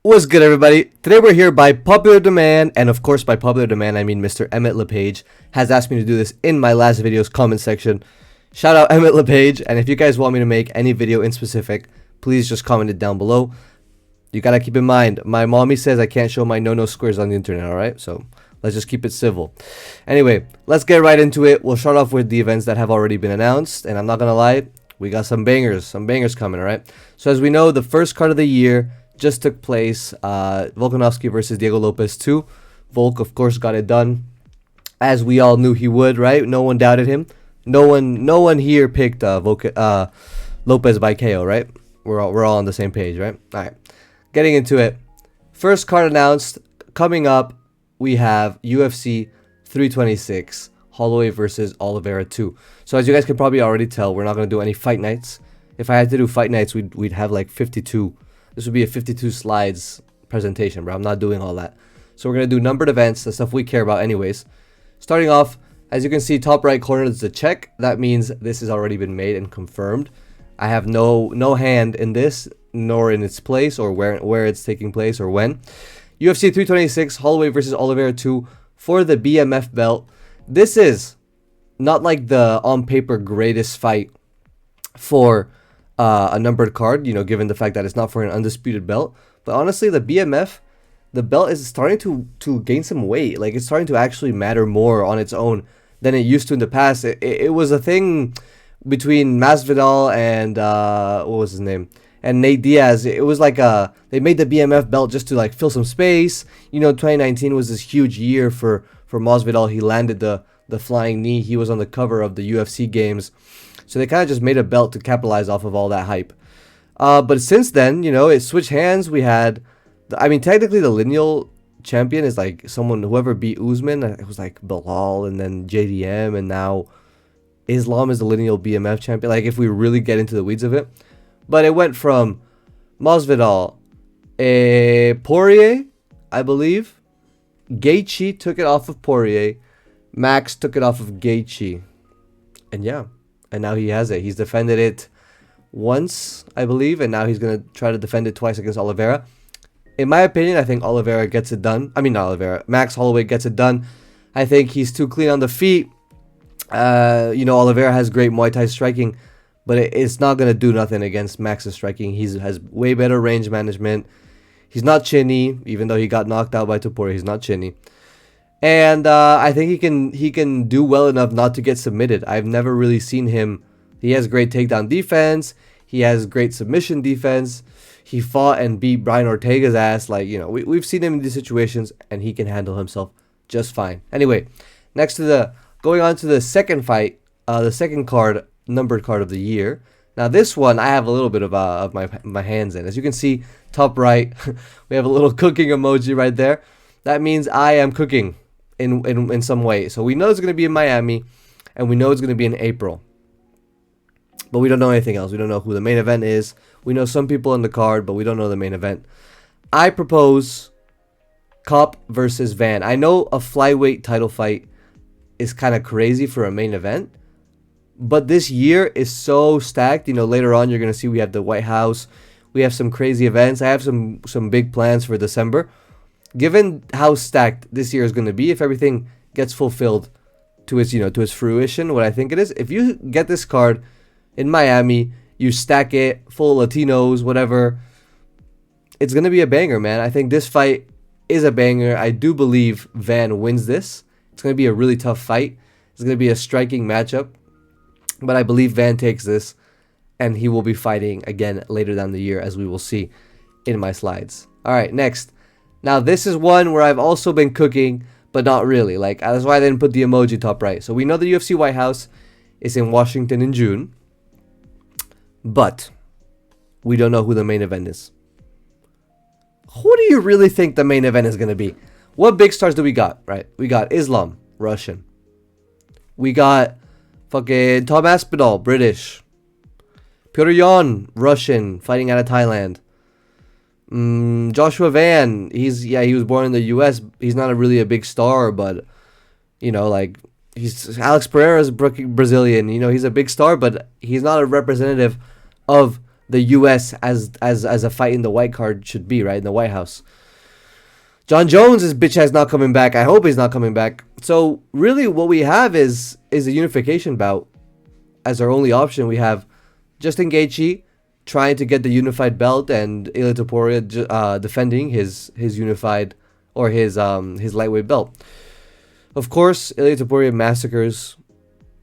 What's good, everybody? Today we're here by popular demand, and of course by popular demand I mean Mr. Emmett LePage has asked me to do this in my last video's comment section. Shout out Emmett LePage, and if you guys want me to make any video in specific, please just comment it down below. You gotta keep in mind, my mommy says I can't show my no-no squares on the internet, alright? So let's just keep it civil. Anyway, let's get right into it. We'll start off with the events that have already been announced, and I'm not gonna lie, we got some bangers coming, alright? So as we know, the first card of the year just took place, Volkanovski versus Diego Lopez 2. Volk, of course, got it done, as we all knew he would, right? No one doubted him. No one here picked Lopez by KO, right? We're all on the same page, right? All right, getting into it. First card announced. Coming up, we have UFC 326 Holloway versus Oliveira 2. So as you guys can probably already tell, we're not gonna do any fight nights. If I had to do fight nights, we'd have like 52. This would be a 52 slides presentation, bro. I'm not doing all that. So we're going to do numbered events, the stuff we care about anyways. Starting off, as you can see, top right corner is the check. That means this has already been made and confirmed. I have no hand in this, nor in its place, or where it's taking place, or when. UFC 326, Holloway versus Oliveira 2 for the BMF belt. This is not like the on-paper greatest fight for a numbered card, you know, given the fact that it's not for an undisputed belt. But honestly, the BMF, the belt is starting to gain some weight. Like, it's starting to actually matter more on its own than it used to in the past. It was a thing between Masvidal and what was his name, and Nate Diaz. It was like they made the BMF belt just to like fill some space. You know, 2019 was this huge year for Masvidal. He landed the flying knee. He was on the cover of the UFC games. So they kind of just made a belt to capitalize off of all that hype. But since then, you know, it switched hands. We had, technically the lineal champion is like whoever beat Usman. It was like Bilal and then JDM, and now Islam is the lineal BMF champion. Like, if we really get into the weeds of it. But it went from Masvidal, Poirier, I believe. Gaethje took it off of Poirier. Max took it off of Gaethje. And yeah. And now he has it. He's defended it once, I believe, and now he's going to try to defend it twice against Oliveira. In my opinion, I think Oliveira gets it done. I mean, not Oliveira. Max Holloway gets it done. I think he's too clean on the feet. You know, Oliveira has great Muay Thai striking, but it's not going to do nothing against Max's striking. He has way better range management. He's not chinny, even though he got knocked out by Topuria. He's not chinny. And I think he can do well enough not to get submitted. I've never really seen him. He has great takedown defense. He has great submission defense. He fought and beat Brian Ortega's ass. Like, you know, we've seen him in these situations, and he can handle himself just fine. Anyway, going on to the second fight, the second card, numbered card of the year. Now this one, I have a little bit of my hands in. As you can see, top right, we have a little cooking emoji right there. That means I am cooking in some way. So we know it's going to be in Miami, and we know it's going to be in April. But we don't know anything else. We don't know who the main event is. We know some people on the card, but we don't know the main event. I propose Cop versus Van. I know a flyweight title fight is kind of crazy for a main event, but this year is so stacked. You know, later on you're going to see we have the White House. We have some crazy events. I have some big plans for December. Given how stacked this year is going to be, if everything gets fulfilled to its fruition, what I think it is, if you get this card in Miami, you stack it full of Latinos, whatever, it's going to be a banger, man. I think this fight is a banger. I do believe Van wins this. It's going to be a really tough fight. It's going to be a striking matchup, but I believe Van takes this, and he will be fighting again later down the year, as we will see in my slides. All right, next. Now, this is one where I've also been cooking, but not really. Like, that's why I didn't put the emoji top right. So we know the UFC White House is in Washington in June, but we don't know who the main event is. Who do you really think the main event is going to be? What big stars do we got, right? We got Islam, Russian. We got fucking Tom Aspinall, British. Petr Yan, Russian, fighting out of Thailand. Joshua Van, he was born in the US. He's not really a big star, but you know, like, he's Alex Pereira's Brazilian. You know, he's a big star, but he's not a representative of the U.S. as a fight in the white card should be, right, in the White House. John Jones, his bitch ass not coming back. I hope he's not coming back. So really, what we have is a unification bout as our only option. We have Justin Gaethje trying to get the unified belt, and Ilia Topuria defending his unified or his lightweight belt. Of course, Ilia Topuria massacres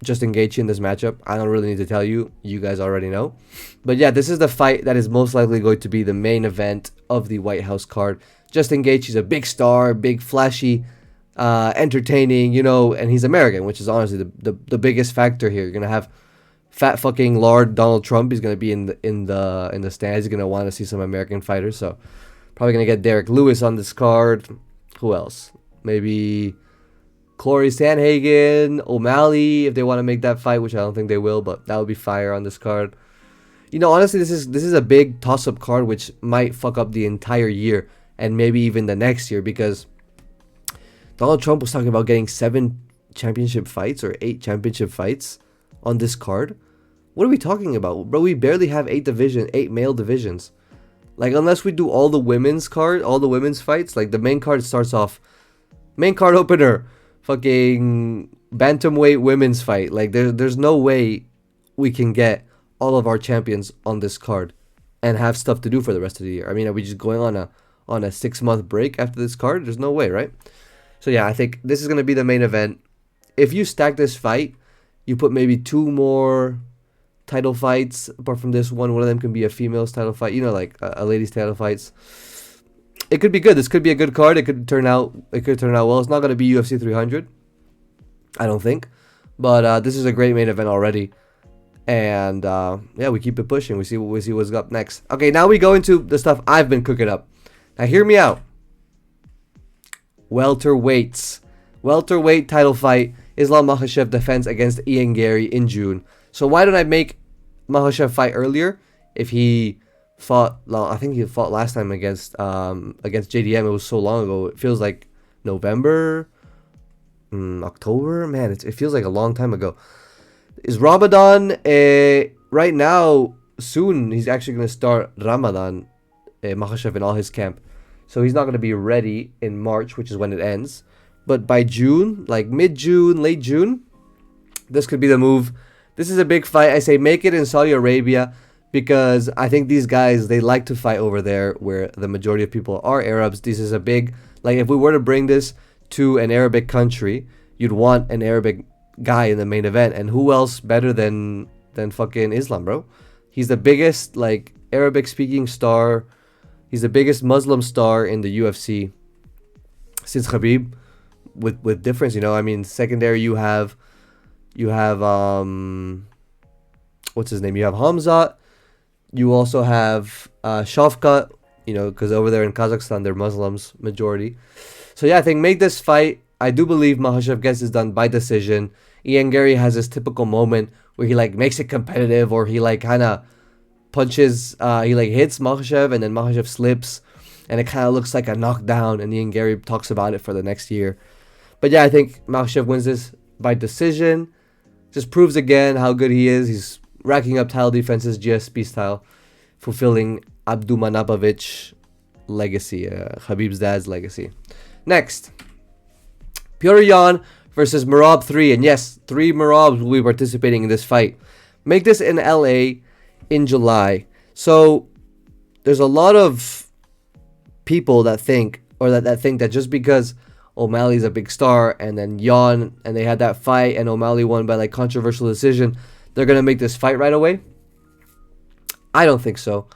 Justin Gaethje in this matchup. I don't really need to tell you. You guys already know. But yeah, this is the fight that is most likely going to be the main event of the White House card. Justin Gaethje is a big star, big, flashy, entertaining, you know, and he's American, which is honestly the biggest factor here. You're gonna have fat fucking Lord Donald Trump. He's gonna be in the stands. He's gonna want to see some American fighters. So probably gonna get Derek Lewis on this card. Who else? Maybe Corey Sandhagen, O'Malley, if they want to make that fight, which I don't think they will, but that would be fire on this card. You know, honestly, this is a big toss-up card, which might fuck up the entire year and maybe even the next year, because Donald Trump was talking about getting 7 championship fights or 8 championship fights on this card. What are we talking about, bro? We barely have 8 male divisions. Like, unless we do all the women's fights, like the main card starts off, main card opener, fucking bantamweight women's fight. Like, there's no way we can get all of our champions on this card and have stuff to do for the rest of the year. I mean, are we just going on a 6-month break after this card? There's no way, right? So yeah, I think this is going to be the main event. If you stack this fight, you put maybe 2 more title fights apart from this one. One of them can be a female's title fight, you know, like a ladies' title fights. It could be good. This could be a good card. It could turn out well. It's not going to be UFC 300, I don't think, but this is a great main event already. And yeah, we keep it pushing. We see what's up next. Okay, now we go into the stuff I've been cooking up. Now hear me out. Welterweight title fight. Islam Makhachev defends against Ian Gary in June. So why don't I make Makhachev fight earlier? If he fought, I think he fought last time against JDM. It was so long ago. It feels like November, October. Man, it feels like a long time ago. Is Ramadan right now? Soon he's actually going to start Ramadan, Makhachev in all his camp. So he's not going to be ready in March, which is when it ends. But by June, like mid-June, late June, this could be the move. This is a big fight. I say make it in Saudi Arabia because I think these guys, they like to fight over there where the majority of people are Arabs. This is a big, like if we were to bring this to an Arabic country, you'd want an Arabic guy in the main event. And who else better than fucking Islam, bro? He's the biggest, like, Arabic-speaking star. He's the biggest Muslim star in the UFC since Khabib, with difference, you know. I mean, secondary you have what's his name? You have Hamzat. You also have Shavkat, you know, because over there in Kazakhstan they're Muslims majority. So yeah, I think make this fight. I do believe Makhachev gets this done by decision. Ian Gary has this typical moment where he like makes it competitive, or he like kind of punches, he like hits Makhachev and then Makhachev slips and it kind of looks like a knockdown, and Ian Gary talks about it for the next year. But yeah, I think Makhachev wins this by decision. Just proves again how good he is. He's racking up title defenses GSP style, fulfilling Abdumanapovich legacy, Khabib's dad's legacy. Next, Petr Yan versus Merab 3. And yes, 3 Merabs will be participating in this fight. Make this in LA in July. So there's a lot of people that think, or that think that just because O'Malley's a big star and then Yan, and they had that fight and O'Malley won by like controversial decision, they're going to make this fight right away. I don't think so.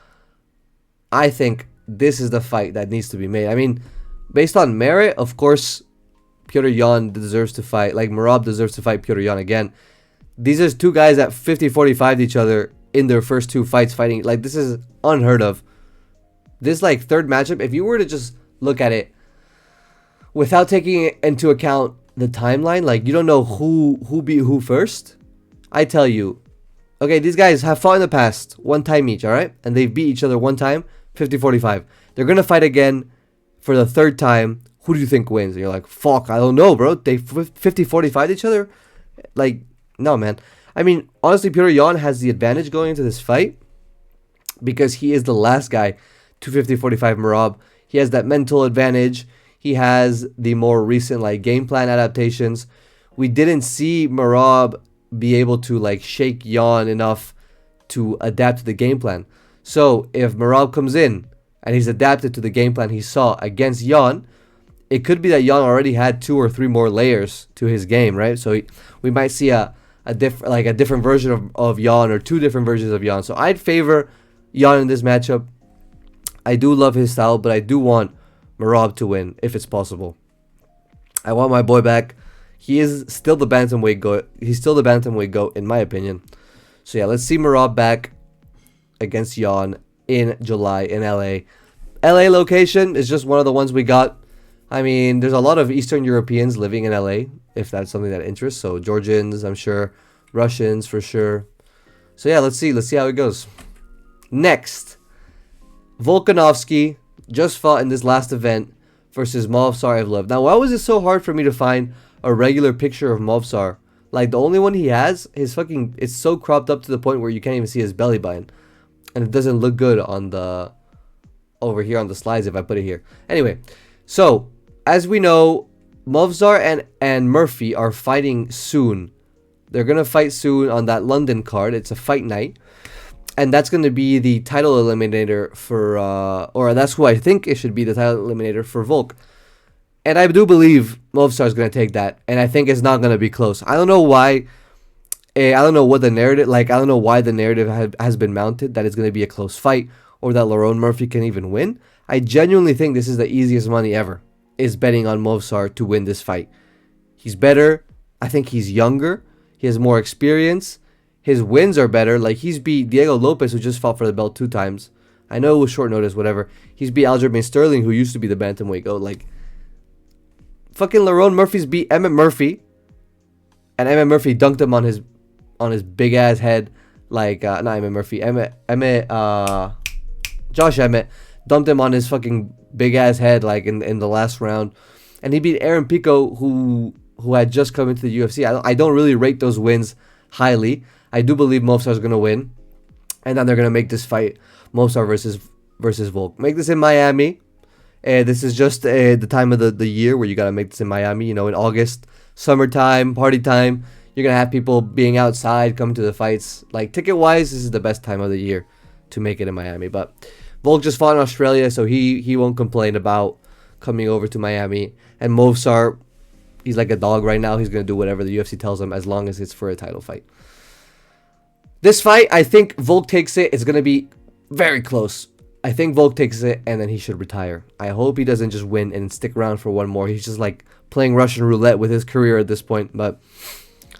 I think this is the fight that needs to be made. I mean, based on merit, of course, Petr Yan deserves to fight. Like, Merab deserves to fight Petr Yan again. These are 2 guys that 50-45'd each other in their first 2 fights fighting. Like, this is unheard of. This, like, third matchup, if you were to just look at it without taking into account the timeline, like, you don't know who beat who first, I tell you, okay, these guys have fought in the past 1 time each, all right? And they've beat each other 1 time, 50-45. They're going to fight again for the 3rd time. Who do you think wins? And you're like, fuck, I don't know, bro. They 50-45 each other? Like, no, man. I mean, honestly, Petr Yan has the advantage going into this fight because he is the last guy, 250-45 Merab. He has that mental advantage. He has the more recent like game plan adaptations. We didn't see Merab be able to like shake Jan enough to adapt to the game plan. So if Merab comes in and he's adapted to the game plan he saw against Jan, it could be that Jan already had 2 or 3 more layers to his game, right? So we might see a different version of Jan, or 2 different versions of Jan. So I'd favor Jan in this matchup. I do love his style, but I do want Merab to win if it's possible. I want my boy back. He is still the bantamweight goat. He's still the bantamweight goat in my opinion. So yeah, let's see Merab back against Jan in July in LA. LA location is just one of the ones we got. I mean, there's a lot of Eastern Europeans living in LA, if that's something that interests. So Georgians, I'm sure. Russians, for sure. So yeah, let's see. Let's see how it goes. Next, Volkanovski just fought in this last event versus Movsar Evloev. Now, why was it so hard for me to find a regular picture of Movsar? Like, the only one he has, it's so cropped up to the point where you can't even see his belly button. And it doesn't look good on the, over here on the slides if I put it here. Anyway, so, as we know, Movsar and Murphy are fighting soon. They're going to fight soon on that London card. It's a fight night. And that's going to be the title eliminator for, or that's who I think it should be the title eliminator for Volk. And I do believe Movsar is going to take that. And I think it's not going to be close. I don't know why. I don't know what the narrative, I don't know why the narrative has been mounted that it's going to be a close fight or that Lerone Murphy can even win. I genuinely think this is the easiest money ever, is betting on Movsar to win this fight. He's better. I think he's younger. He has more experience. His wins are better. Like, he's beat Diego Lopez, who just fought for the belt 2 times. I know it was short notice, whatever. He's beat Aljamain Sterling, who used to be the bantamweight goat. Like, fucking Lerone Murphy's beat Emmett Murphy, and Emmett Murphy dunked him on his big ass head. Like, not Emmett Murphy, Josh Emmett dumped him on his fucking big ass head, like in the last round. And he beat Aaron Pico, who had just come into the UFC. I don't really rate those wins highly. I do believe Movsar is going to win. And then they're going to make this fight Movsar versus Volk. Make this in Miami. This is just the time of the year where you got to make this in Miami. You know, in August, summertime, party time. You're going to have people being outside, coming to the fights. Like, ticket-wise, this is the best time of the year to make it in Miami. But Volk just fought in Australia, so he won't complain about coming over to Miami. And Movsar, he's like a dog right now. He's going to do whatever the UFC tells him as long as it's for a title fight. This fight, I think Volk takes it. It's going to be very close. I think Volk takes it, and then he should retire. I hope he doesn't just win and stick around for one more. He's just like playing Russian roulette with his career at this point. But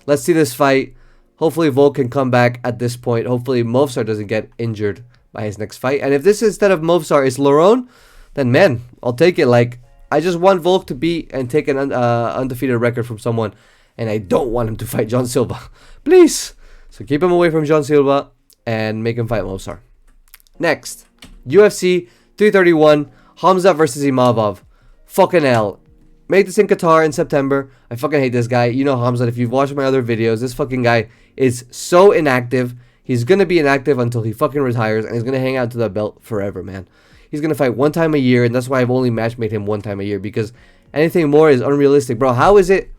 let's see this fight. Hopefully Volk can come back at this point. Hopefully Movsar doesn't get injured by his next fight. And if this instead of Movsar is Lerone, then man, I'll take it. Like, I just want Volk to beat and take an undefeated record from someone, and I don't want him to fight John Silva. Please. So keep him away from John Silva and make him fight Movsar. Next, UFC 331, Hamzat versus Imavov. Fucking hell. Made this in Qatar in September. I fucking hate this guy. You know Hamzat, if you've watched my other videos, this fucking guy is so inactive. He's going to be inactive until he fucking retires, and he's going to hang out to that belt forever, man. He's going to fight 1 time a year, and that's why I've only match made him 1 time a year, because anything more is unrealistic. Bro, how is it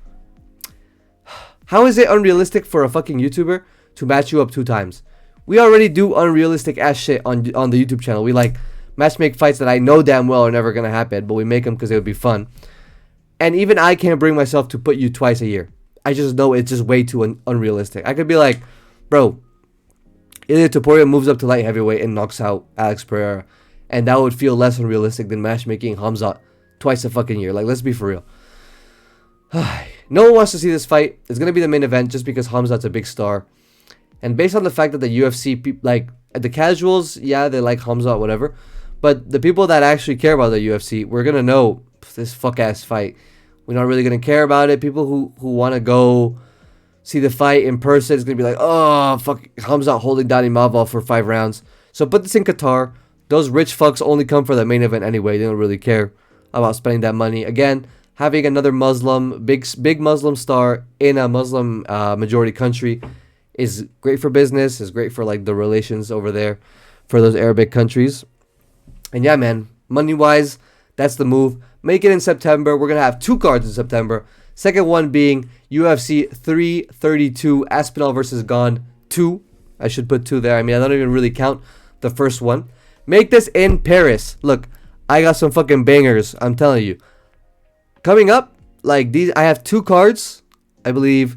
unrealistic for a fucking YouTuber to match you up 2 times? We already do unrealistic ass shit on the YouTube channel. We like match make fights that I know damn well are never going to happen, but we make them because it would be fun. And even I can't bring myself to put you twice a year. I just know it's just way too unrealistic. I could be like, bro, Ilia Topuria moves up to light heavyweight and knocks out Alex Pereira. And that would feel less unrealistic than matchmaking Hamzat twice a fucking year. Like, let's be for real. No one wants to see this fight. It's going to be the main event just because Hamzat's a big star. And based on the fact that the UFC, like, the casuals, yeah, they like Hamzat, whatever. But the people that actually care about the UFC, we're going to know this fuck-ass fight. We're not really going to care about it. People who want to go see the fight in person is going to be like, oh, fuck, Hamzat holding down Imavov for 5 rounds. So put this in Qatar. Those rich fucks only come for the main event anyway. They don't really care about spending that money. Again, having another Muslim, big Muslim star in a Muslim majority country is great for business. Is great for like the relations over there for those Arabic countries. And yeah, man, money-wise, that's the move. Make it in September. We're going to have 2 cards in September. Second one being UFC 332, Aspinall versus Gane 2. I should put 2 there. I mean, I don't even really count the first one. Make this in Paris. Look, I got some fucking bangers, I'm telling you. Coming up, like these, I have 2 cards, I believe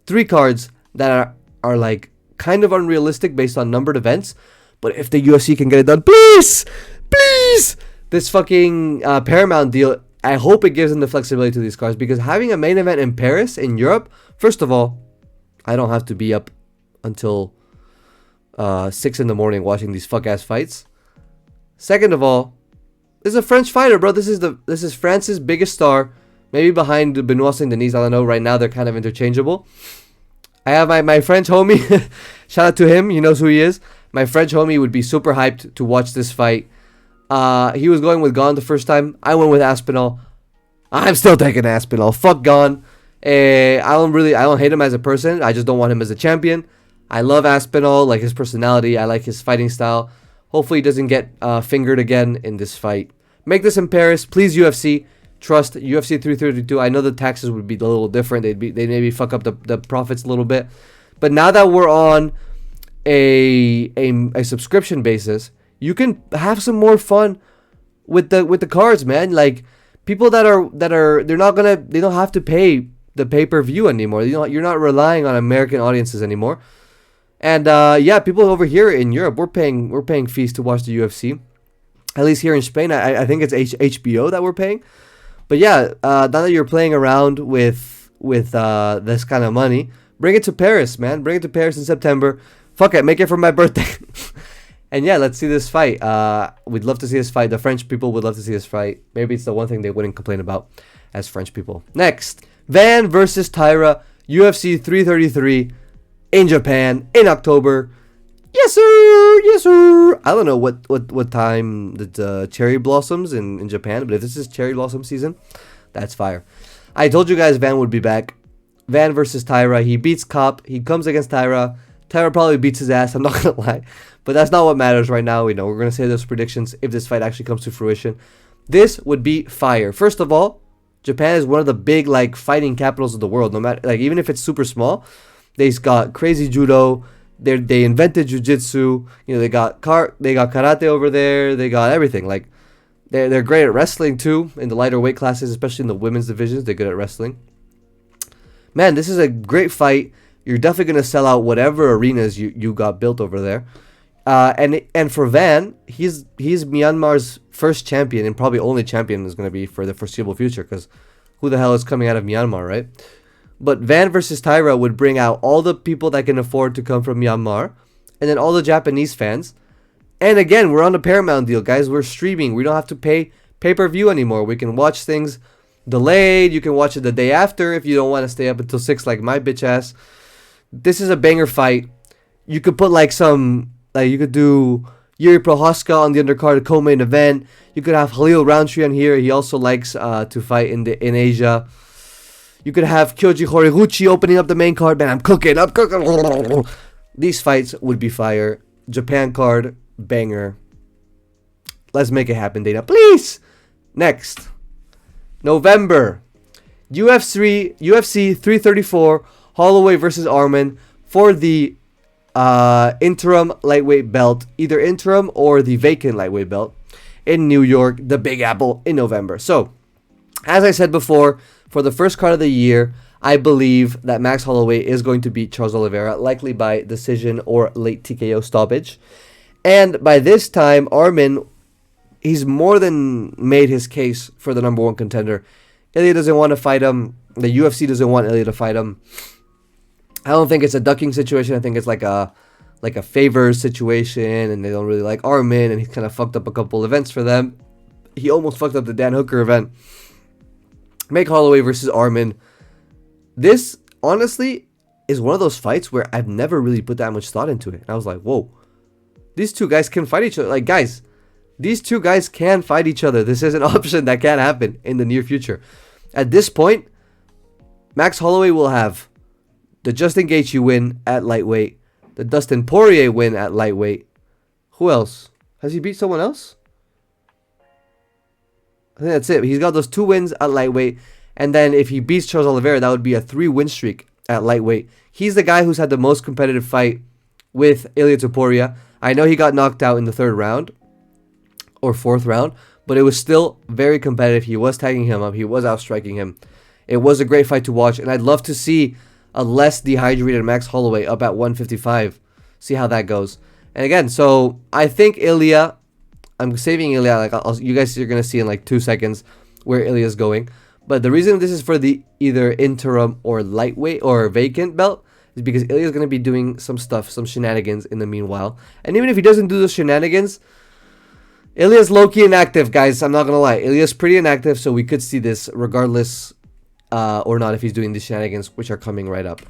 3 cards that are like kind of unrealistic based on numbered events. But if the UFC can get it done, please, please, this fucking Paramount deal, I hope it gives them the flexibility to these cards, because having a main event in Paris, in Europe, first of all, I don't have to be up until 6 in the morning watching these fuck ass fights. Second of all, this is a French fighter, bro. This is France's biggest star, maybe behind Benoit Saint Denis. I don't know. Right now they're kind of interchangeable. I have my French homie. Shout out to him. He knows who he is. My French homie would be super hyped to watch this fight. He was going with Gane the first time. I went with Aspinall. I'm still taking Aspinall. Fuck Gane. I don't hate him as a person. I just don't want him as a champion. I love Aspinall, like his personality. I like his fighting style. Hopefully he doesn't get fingered again in this fight. Make this in Paris, please, UFC. Trust UFC 332. I know the taxes would be a little different. They maybe fuck up the profits a little bit. But now that we're on a subscription basis, you can have some more fun with the cards, man. Like people they don't have to pay the pay-per-view anymore. You're not relying on American audiences anymore. And yeah, people over here in Europe, we're paying fees to watch the UFC. At least here in Spain, I think it's HBO that we're paying. But yeah, now that you're playing around with this kind of money, bring it to Paris, man. Bring it to Paris in September. Fuck it, make it for my birthday. And yeah, let's see this fight. We'd love to see this fight. The French people would love to see this fight. Maybe it's the one thing they wouldn't complain about as French people. Next, Van versus Tyra, UFC 333 in Japan in October. Yes, sir. Yes, sir. I don't know what time the cherry blossoms in Japan, but if this is cherry blossom season, that's fire. I told you guys Van would be back. Van versus Tyra. He beats Cop. He comes against Tyra. Tyra probably beats his ass. I'm not gonna lie, but that's not what matters right now. We know we're gonna say those predictions if this fight actually comes to fruition. This would be fire. First of all, Japan is one of the big like fighting capitals of the world. No matter like even if it's super small, they've got crazy judo. They invented jiu-jitsu. You know, they got karate over there. They got everything. Like they're great at wrestling too in the lighter weight classes, especially in the women's divisions. They're good at wrestling. Man, this is a great fight. You're definitely gonna sell out whatever arenas you got built over there. And for Van, he's Myanmar's first champion and probably only champion is gonna be for the foreseeable future, because who the hell is coming out of Myanmar, right? But Van versus Tyra would bring out all the people that can afford to come from Myanmar, and then all the Japanese fans. And again, we're on a Paramount deal, guys. We're streaming. We don't have to pay pay-per-view anymore. We can watch things delayed. You can watch it the day after if you don't want to stay up until 6 like my bitch ass. This is a banger fight. You could put you could do Yuri Prohaska on the undercard co-main event. You could have Khalil Roundtree on here. He also likes to fight in Asia. You could have Kyoji Horiguchi opening up the main card. Man, I'm cooking. These fights would be fire. Japan card, banger. Let's make it happen, Dana. Please! Next. November. UFC 334. Holloway versus Arman for the interim lightweight belt. Either interim or the vacant lightweight belt. In New York, the Big Apple, in November. So, as I said before, for the first card of the year, I believe that Max Holloway is going to beat Charles Oliveira, likely by decision or late TKO stoppage. And by this time, Arman, he's more than made his case for the number one contender. Ilya doesn't want to fight him. The UFC doesn't want Ilya to fight him. I don't think it's a ducking situation. I think it's like a favor situation, and they don't really like Arman, and he kind of fucked up a couple events for them. He almost fucked up the Dan Hooker event. Make Holloway versus Arman. This, honestly, is one of those fights where I've never really put that much thought into it. And I was like, whoa. These two guys can fight each other. Like, guys, these two guys can fight each other. This is an option that can happen in the near future. At this point, Max Holloway will have the Justin Gaethje win at lightweight, the Dustin Poirier win at lightweight. Who else? Has he beat someone else? I think that's it. He's got those 2 wins at lightweight. And then if he beats Charles Oliveira, that would be a 3-win streak at lightweight. He's the guy who's had the most competitive fight with Ilia Topuria. I know he got knocked out in the 3rd round or 4th round, but it was still very competitive. He was tagging him up. He was outstriking him. It was a great fight to watch, and I'd love to see a less dehydrated Max Holloway up at 155. See how that goes. And again, so I think Ilia, I'm saving Ilia. Like you guys are gonna see in like 2 seconds where Ilia's going. But the reason this is for the either interim or lightweight or vacant belt is because Ilya's gonna be doing some stuff, some shenanigans in the meanwhile. And even if he doesn't do those shenanigans, Ilya's low-key inactive, guys. I'm not gonna lie. Ilya's pretty inactive, so we could see this regardless or not if he's doing these shenanigans, which are coming right up.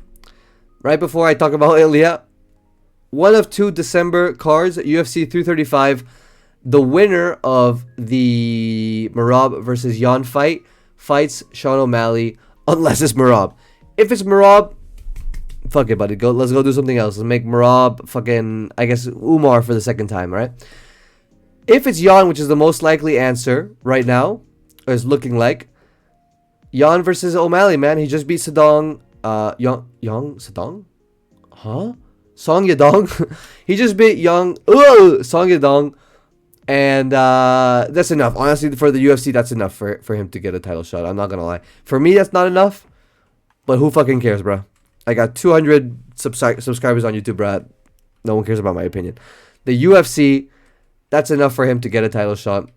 Right before I talk about Ilya, one of 2 December cards, UFC 335. The winner of the Merab versus Yan fight fights Sean O'Malley, unless it's Merab. If it's Merab, fuck it, buddy. Let's go do something else. Let's make Merab fucking, I guess, Umar for the 2nd time, right? If it's Yan, which is the most likely answer right now, or is looking like, Yan versus O'Malley, man. He just beat Sadong. Sadong? Huh? Song Yadong. He just beat Song Yadong. And that's enough. Honestly, for the UFC, that's enough for him to get a title shot. I'm not going to lie. For me, that's not enough. But who fucking cares, bro? I got 200 subscribers on YouTube, bro. No one cares about my opinion. The UFC, that's enough for him to get a title shot.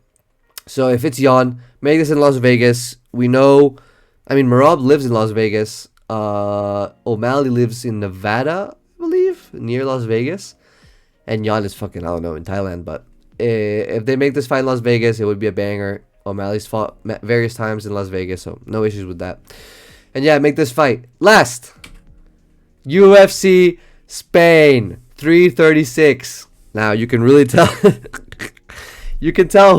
So if it's Yan, make this in Las Vegas. We know, I mean, Merab lives in Las Vegas. O'Malley lives in Nevada, I believe, near Las Vegas. And Yan is fucking, I don't know, in Thailand. But if they make this fight in Las Vegas, it would be a banger. O'Malley's fought various times in Las Vegas, so no issues with that. And yeah, make this fight. Last, UFC Spain 336. Now you can really tell. You can tell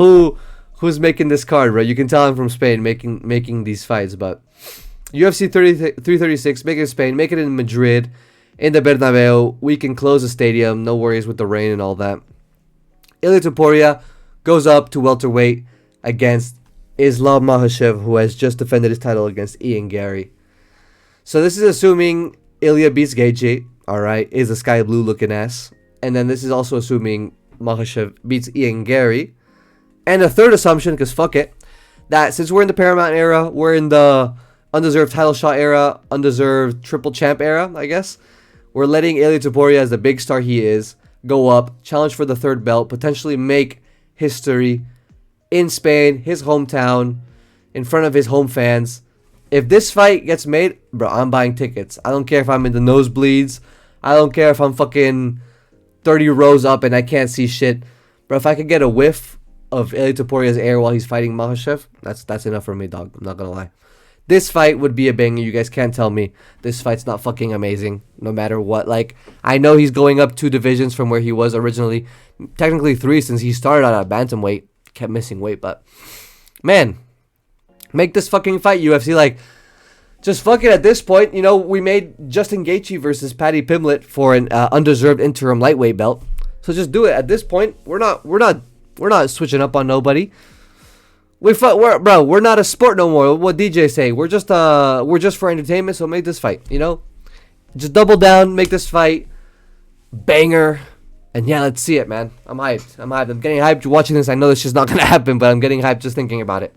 who's making this card, right? You can tell I'm from Spain making these fights. But UFC 336, make it in Spain, make it in Madrid, in the Bernabeu. We can close the stadium. No worries with the rain and all that. Ilia Topuria goes up to welterweight against Islam Makhachev, who has just defended his title against Ian Gary. So this is assuming Ilia beats Gaethje, alright, is a sky blue looking ass. And then this is also assuming Makhachev beats Ian Gary. And a third assumption, because fuck it, that since we're in the Paramount era, we're in the undeserved title shot era, undeserved triple champ era, I guess. We're letting Ilia Topuria, as the big star he is, go up, challenge for the 3rd belt, potentially make history in Spain, his hometown, in front of his home fans. If this fight gets made, bro, I'm buying tickets. I don't care if I'm in the nosebleeds. I don't care if I'm fucking 30 rows up and I can't see shit. Bro, if I could get a whiff of Ilia Topuria's air while he's fighting Makhachev, that's enough for me, dog. I'm not gonna lie. This fight would be a banger. You guys can't tell me this fight's not fucking amazing, no matter what. Like, I know he's going up 2 divisions from where he was originally. Technically 3 since he started out at bantamweight. Kept missing weight, but man, make this fucking fight, UFC. Like, just fuck it at this point. You know, we made Justin Gaethje versus Paddy Pimblett for an undeserved interim lightweight belt. So just do it at this point. We're not switching up on nobody. We're not a sport no more. What DJ say? We're just for entertainment. So make this fight. You know, just double down, make this fight banger, and yeah, let's see it, man. I'm hyped. I'm getting hyped watching this. I know this is not gonna happen, but I'm getting hyped just thinking about it.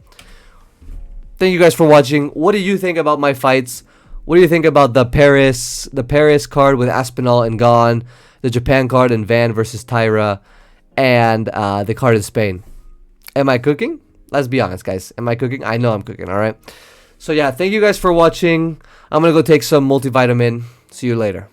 Thank you guys for watching. What do you think about my fights? What do you think about the Paris card with Aspinall and Gon, the Japan card and Van versus Tyra, and the card in Spain? Am I cooking? Let's be honest, guys. Am I cooking? I know I'm cooking, all right? So, yeah, thank you guys for watching. I'm going to go take some multivitamin. See you later.